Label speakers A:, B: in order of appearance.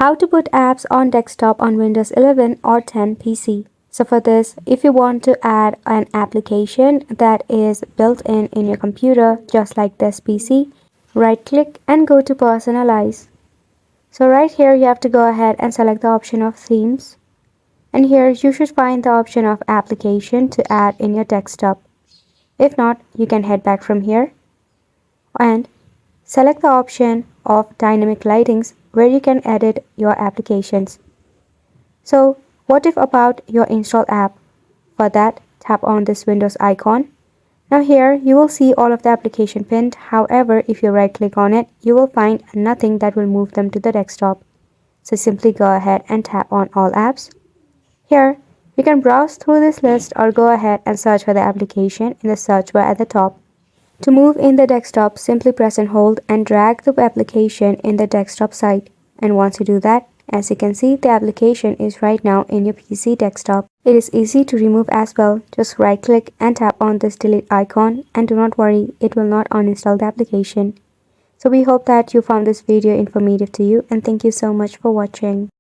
A: How to put apps on desktop on Windows 11 or 10 PC. So for this, if you want to add an application that is built in your computer, just like this PC, right click and go to personalize. So right here you have to go ahead and select the option of themes. And here you should find the option of application to add in your desktop. If not, you can head back from here and select the option of dynamic lightings where you can edit your applications. So what if about your install app? For that, tap on this Windows icon. Now here you will see all of the application pinned. However, if you right click on it, you will find nothing that will move them to the desktop. So simply go ahead and tap on all apps. Here you can browse through this list or go ahead and search for the application in the search bar at the top. To move in the desktop, simply press and hold and drag the application in the desktop side. And once you do that, as you can see, the application is right now in your PC desktop. It is easy to remove as well. Just right click and tap on this delete icon, and do not worry, it will not uninstall the application. So we hope that you found this video informative to you, and thank you so much for watching.